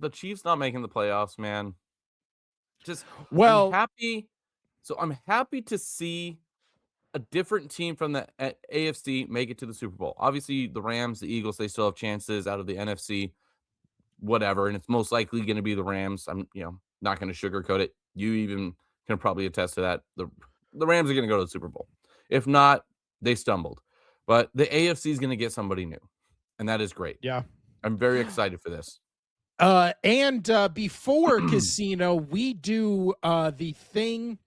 the Chiefs not making the playoffs, man. Just I'm Well, happy. So I'm happy to see a different team from the AFC make it to the Super Bowl. Obviously, the Rams, the Eagles, they still have chances out of the NFC, whatever, and it's most likely going to be the Rams. I'm, not going to sugarcoat it. You even can probably attest to that. The Rams are going to go to the Super Bowl. If not, they stumbled. But the AFC is going to get somebody new, and that is great. yeah. I'm very excited for this. And before Casino, we do the thing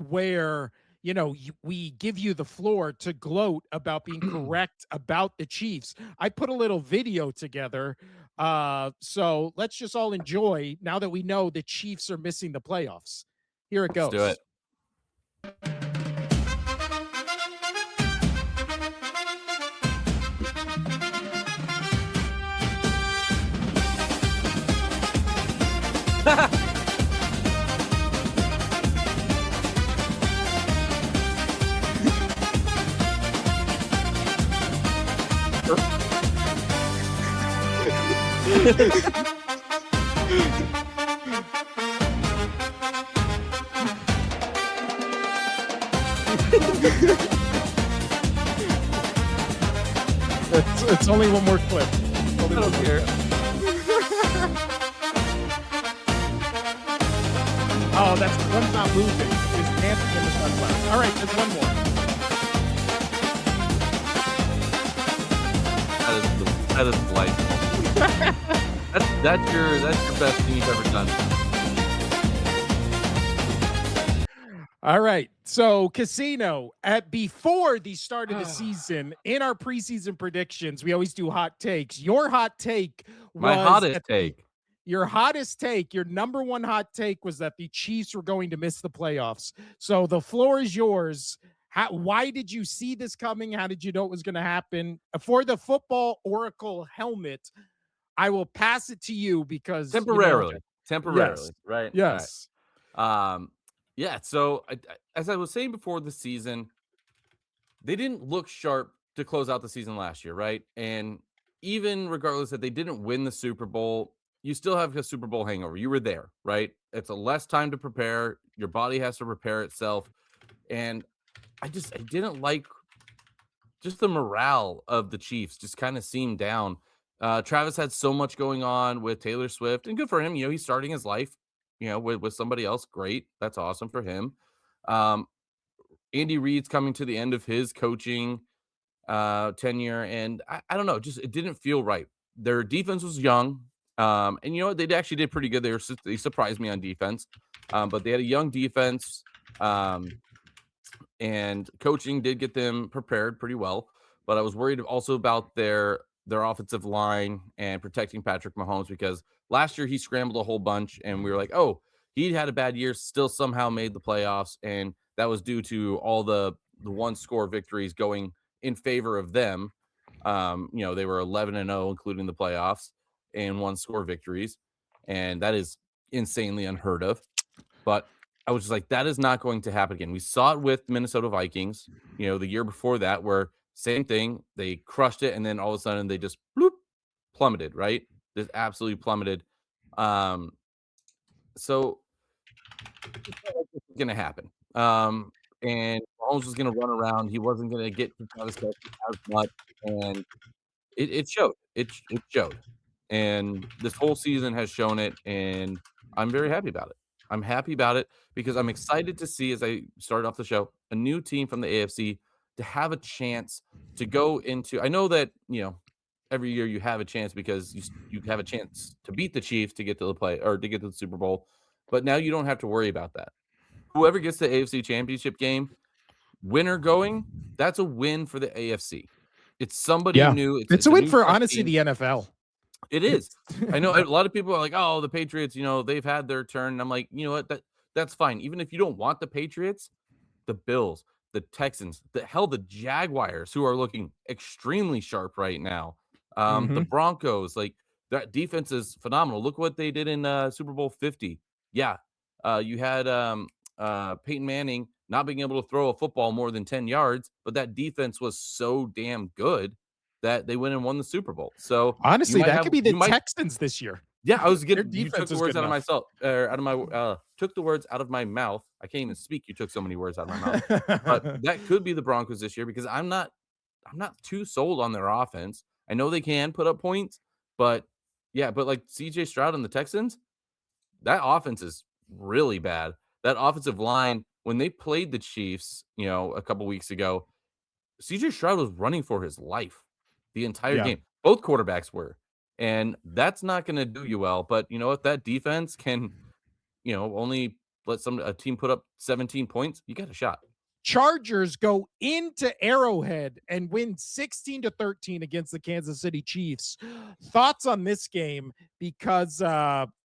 where we give you the floor to gloat about being correct about the Chiefs. I put a little video together, so let's just all enjoy now that we know the Chiefs are missing the playoffs. Here it Let's do it. goes. It's only one more clip. I don't care. Oh, that's one's not moving. It's dancing in the sunflower. All right, there's one more. That is delightful. that's your best thing you've ever done. All right. So, Casino, before the start of the season, in our preseason predictions, we always do hot takes. Your hot take was My hottest take. Your hottest take, your number one hot take was that the Chiefs were going to miss the playoffs. So the floor is yours. Why did you see this coming? How did you know it was going to happen? For the Football Oracle helmet, I will pass it to you because temporarily, yes. right? Yes. Right. Yeah. So as I was saying before the season, they didn't look sharp to close out the season last year, right? And even regardless that they didn't win the Super Bowl, you still have a Super Bowl hangover. You were there, right? It's a less time to prepare. Your body has to prepare itself. And I didn't like just the morale of the Chiefs just kind of seemed down. Travis had so much going on with Taylor Swift, and good for him. He's starting his life, with somebody else. Great. That's awesome for him. Andy Reid's coming to the end of his coaching tenure, and I don't know, just it didn't feel right. Their defense was young, and you know what? They actually did pretty good. They surprised me on defense, but they had a young defense, and coaching did get them prepared pretty well. But I was worried also about their offensive line and protecting Patrick Mahomes because last year he scrambled a whole bunch, and we were like, oh, he had a bad year, still somehow made the playoffs, and that was due to all the one score victories going in favor of them. They were 11-0, including the playoffs, and one score victories, and that is insanely unheard of. But I was just like, that is not going to happen again. We saw it with Minnesota Vikings, the year before that, where same thing, they crushed it, and then all of a sudden they just plummeted, right? Just absolutely plummeted. So it's going to happen. And Mahomes was going to run around. He wasn't going to get to Travis Kelce as much, and it showed. It showed, and this whole season has shown it, and I'm very happy about it. I'm happy about it because I'm excited to see, as I started off the show, a new team from the AFC to have a chance to go into. I know that every year you have a chance because you have a chance to beat the Chiefs to get to the play or to get to the Super Bowl, but now you don't have to worry about that. Whoever gets the AFC Championship game, winner going, that's a win for the AFC. It's somebody new. It's a win for, honestly, the NFL. It is. I know a lot of people are like, oh, the Patriots, they've had their turn. And I'm like, you know what? That's fine. Even if you don't want the Patriots, the Bills, the Texans, the Jaguars, who are looking extremely sharp right now. The Broncos, like that defense is phenomenal. Look what they did in Super Bowl 50. Yeah. You had Peyton Manning not being able to throw a football more than 10 yards, but that defense was so damn good that they went and won the Super Bowl. So honestly, that could be the Texans this year. Yeah, I was Their getting you took defense the is words good out of enough. myself out of my took the words out of my mouth. I can't even speak. You took so many words out of my mouth. But that could be the Broncos this year because I'm not too sold on their offense. I know they can put up points, but yeah, but like CJ Stroud and the Texans, that offense is really bad. That offensive line, when they played the Chiefs, a couple weeks ago, CJ Stroud was running for his life the entire Yeah. game. Both quarterbacks were. And that's not going to do you well. But you know what? That defense can, only let a team put up 17 points. You got a shot. Chargers go into Arrowhead and win 16-13 against the Kansas City Chiefs. Thoughts on this game? Because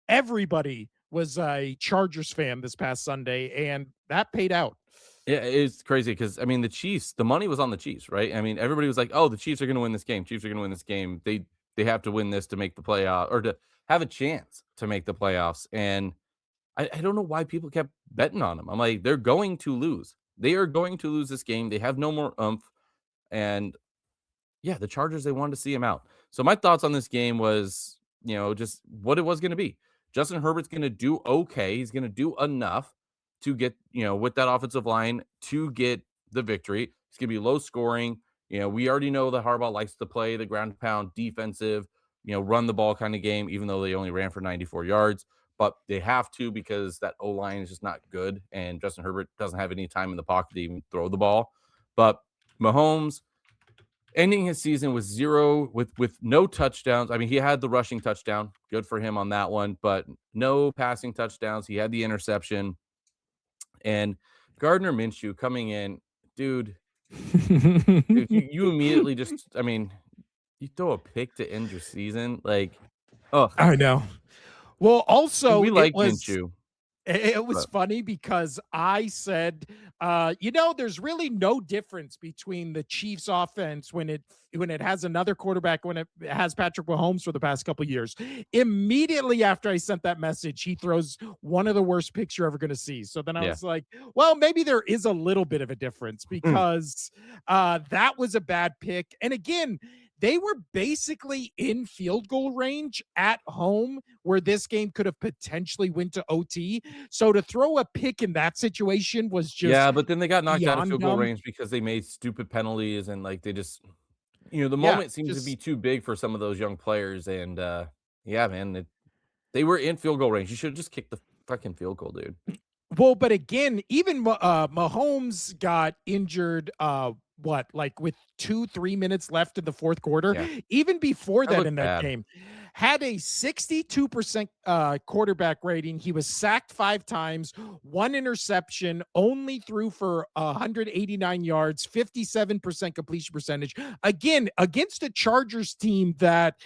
everybody was a Chargers fan this past Sunday, and that paid out. Yeah, it's crazy because I mean the Chiefs, the money was on the Chiefs, right? I mean, everybody was like, "Oh, the Chiefs are going to win this game. Chiefs are going to win this game. They have to win this to make the playoff or to have a chance to make the playoffs." And I don't know why people kept betting on them. I'm like, they're going to lose. They are going to lose this game. They have no more oomph. And yeah, the Chargers, they wanted to see him out. So my thoughts on this game was, just what it was going to be. Justin Herbert's going to do okay. He's going to do enough to get, with that offensive line to get the victory. It's going to be low scoring. We already know that Harbaugh likes to play the ground pound defensive, run the ball kind of game, even though they only ran for 94 yards. But they have to because that O line is just not good. And Justin Herbert doesn't have any time in the pocket to even throw the ball. But Mahomes, ending his season with with no touchdowns. I mean, he had the rushing touchdown. Good for him on that one, but no passing touchdowns. He had the interception. And Gardner Minshew coming in, dude, dude, you immediately just I mean, you throw a pick to end your season. Like, oh, I know. Well, and also we like Minshew. it was But funny because I said, there's really no difference between the Chiefs offense when it has another quarterback, when it has Patrick Mahomes for the past couple of years. Immediately after I sent that message, he throws one of the worst picks you're ever going to see. So then I yeah. was like, well, maybe there is a little bit of a difference because that was a bad pick. And again, they were basically in field goal range at home where this game could have potentially went to OT. So to throw a pick in that situation was just Yeah, but then they got knocked out of beyond field goal dumb. range because they made stupid penalties and like they just the Yeah, moment seems to be just too big for some of those young players. And yeah, man, they were in field goal range. You should have just kicked the fucking field goal, dude. well, but again, even Mahomes got injured. What, like with 2-3 minutes left in the fourth quarter? Yeah, Even before that that, looked in that bad. game, had a 62% quarterback rating. He was sacked 5 times, one interception, only threw for 189 yards, 57% completion percentage. Again, against a Chargers team that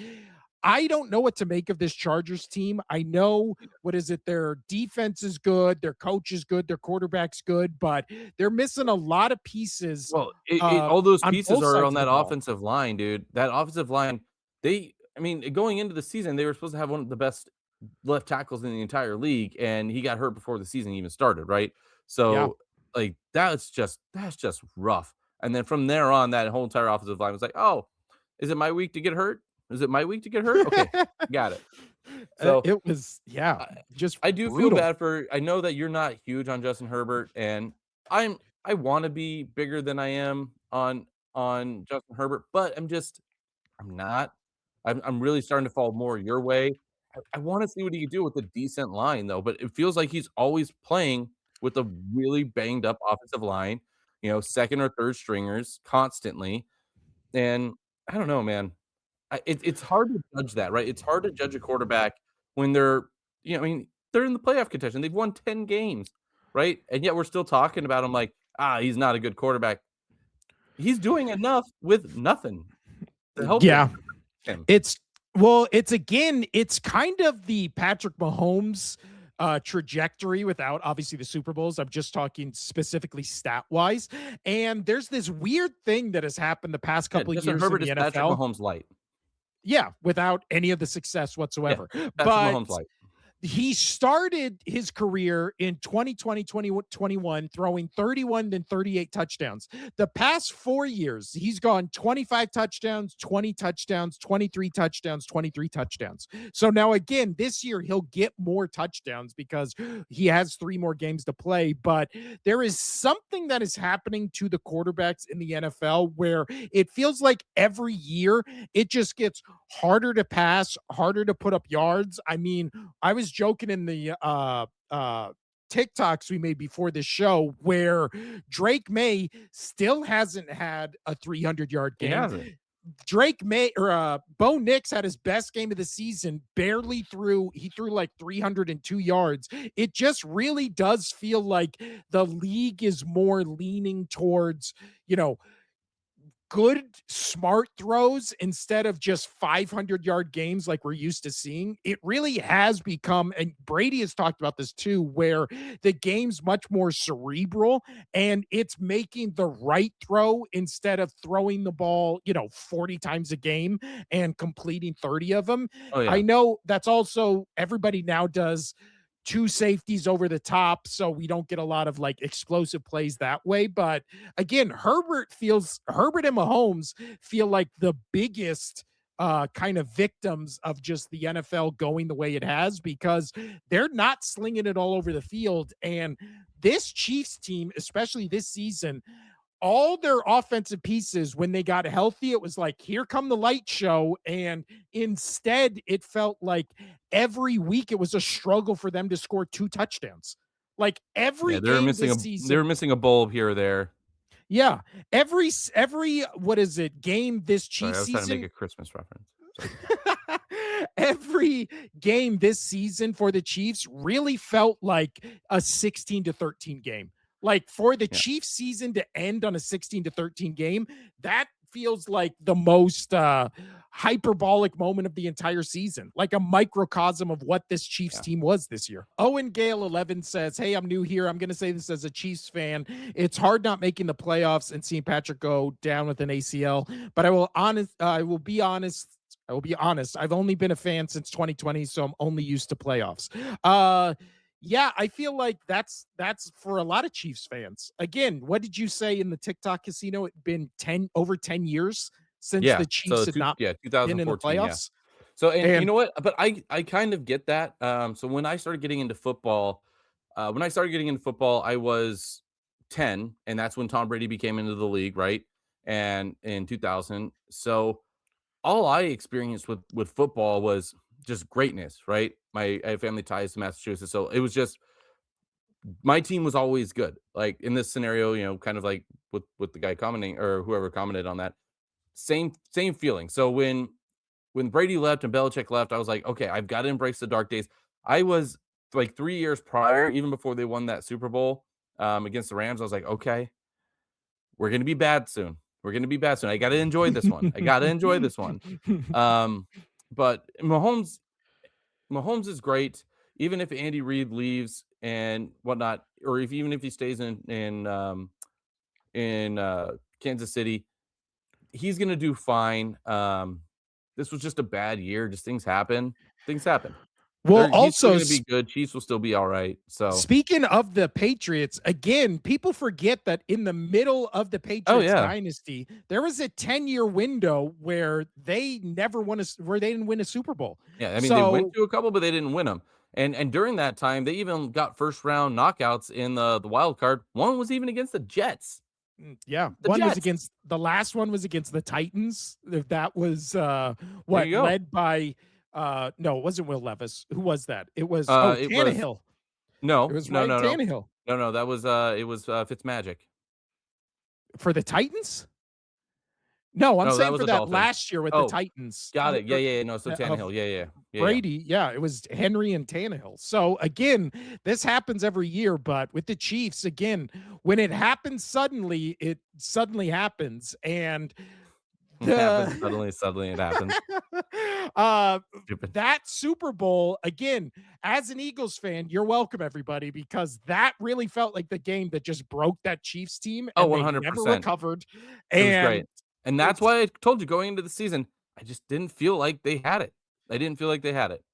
I don't know what to make of this Chargers team. I know, what is it? Their defense is good, their coach is good, their quarterback's good, but they're missing a lot of pieces Well, it all those on pieces both are on sides of the that ball. offensive line, dude. That offensive line, I mean, going into the season, they were supposed to have one of the best left tackles in the entire league, and he got hurt before the season even started, right? Yeah. So, like, that's just rough. And then from there on, that whole entire offensive line was like, "Oh, is it my week to get hurt? Is it my week to get hurt? Okay, got it." So It was, yeah, I just I do feel brutal. bad for I know that you're not huge on Justin Herbert, and I wanna be bigger than I am on Justin Herbert, but I'm not. I'm really starting to fall more your way. I wanna see what he can do with a decent line, though, but it feels like he's always playing with a really banged up offensive line, 2nd or 3rd stringers constantly, and I don't know, man. It's hard to judge that, right? It's hard to judge a quarterback when I mean, they're in the playoff contention. They've won 10 games, right? And yet we're still talking about him like, he's not a good quarterback. He's doing enough with nothing to help Yeah. him. It's well, it's again, it's kind of the Patrick Mahomes trajectory without obviously the Super Bowls. I'm just talking specifically stat wise. And there's this weird thing that has happened the past Yeah, couple of Justin years in Herbert the is Patrick NFL. Mahomes light. Yeah, without any of the success Yeah, whatsoever. Patrick But Mahomes light. he started his career in 2020, 2021 throwing 31 and 38 touchdowns. The past 4 years, he's gone 25 touchdowns, 20 touchdowns, 23 touchdowns, 23 touchdowns. So now again, this year he'll get more touchdowns because he has 3 more games to play, but there is something that is happening to the quarterbacks in the NFL where it feels like every year it just gets harder to pass, harder to put up yards. I mean, I was joking in the TikToks we made before this show where Drake May still hasn't had a 300-yard He game. hasn't. Drake May or Bo Nix had his best game of the season, he threw like 302 yards. It just really does feel like the league is more leaning towards, you know, good, smart throws instead of just 500-yard games like we're used to seeing. It really has become, and Brady has talked about this too, where the game's much more cerebral and it's making the right throw instead of throwing the ball, 40 times a game and completing 30 of them. Oh, I yeah. know that's also everybody now does two safeties over the top, so we don't get a lot of like explosive plays that way. But again, Herbert and Mahomes feel like the biggest kind of victims of just the NFL going the way it has because they're not slinging it all over the field. And this Chiefs team, especially this season, all their offensive pieces, when they got healthy, it was like, here come the light show. And instead, it felt like every week it was a struggle for them to score two touchdowns. Like every Yeah, they were game missing this they were season, missing a bulb here or there. yeah, every what is it, game this Sorry, Chiefs I was trying to make season, a Christmas reference. Sorry. every game this season for the Chiefs really felt like a 16-13 game. Like for the Yeah. Chiefs season to end on a 16-13 game, that feels like the most hyperbolic moment of the entire season, like a microcosm of what this Chiefs Yeah. team was this year. Owen Gale 11 says, "Hey, I'm new here. I'm going to say this as a Chiefs fan. It's hard not making the playoffs and seeing Patrick go down with an ACL, but I will be honest. I will be honest. I've only been a fan since 2020, so I'm only used to playoffs." Yeah, I feel like that's for a lot of Chiefs fans. Again, what did you say in the TikTok casino? It been over 10 years since Yeah. the Chiefs So, had not been in the 2014, yeah. playoffs. So, and you And know what? But I kind of get that. So when I started getting into football, I was 10, and that's when Tom Brady became into the league, right? And in 2000. So all I experienced with football was just greatness, right? I have family ties to Massachusetts, so it was just my team was always good. Like in this scenario, kind of like with the guy commenting or whoever commented on that, same feeling. So when Brady left and Belichick left, I was like, okay, I've got to embrace the dark days. I was like 3 years prior, even before they won that Super Bowl against the Rams. I was like, okay, we're gonna be bad soon. We're gonna be bad soon. I got to enjoy this one. I got to enjoy this one. Um, but Mahomes is great, even if Andy Reid leaves and whatnot, or if even if he stays in Kansas City, he's gonna do fine. This was just a bad year. Just things happen. Things happen. well, He's still also gonna be good. Chiefs will still be all right. So, speaking of the Patriots, again, people forget that in the middle of the oh Patriots yeah, dynasty, there was a 10-year window where where they didn't win a Super Bowl. yeah. I mean, they went So, to a couple, but they didn't win them. And during that time, they even got first round knockouts in the wild card. One was even against the Jets. yeah, The Jets. the last one was against the Titans. If that was There what you go. led by no, it wasn't Will Levis. Who was that? It was It was Tannehill. It no, was no, Ryan no, no, Tannehill no, no. That was it was Fitzmagic. for the Titans. No, I'm No, that saying was for the that Dolphins. last year with the Oh, Titans got it. Yeah, yeah, yeah. No, so of Tannehill. Yeah, yeah, yeah, yeah. Brady. Yeah, it was Henry and Tannehill. So again, this happens every year, but with the Chiefs, again, when it happens suddenly, it suddenly happens. And It happens the suddenly. Suddenly, it happens. uh Stupid. that Super Bowl, again, as an Eagles fan, you're welcome, everybody, because that really felt like the game that just broke that Chiefs team Oh, and they never 100%. recovered. It was great. And And that's it's why I told you going into the season, I just didn't feel like they had it. I didn't feel like they had it.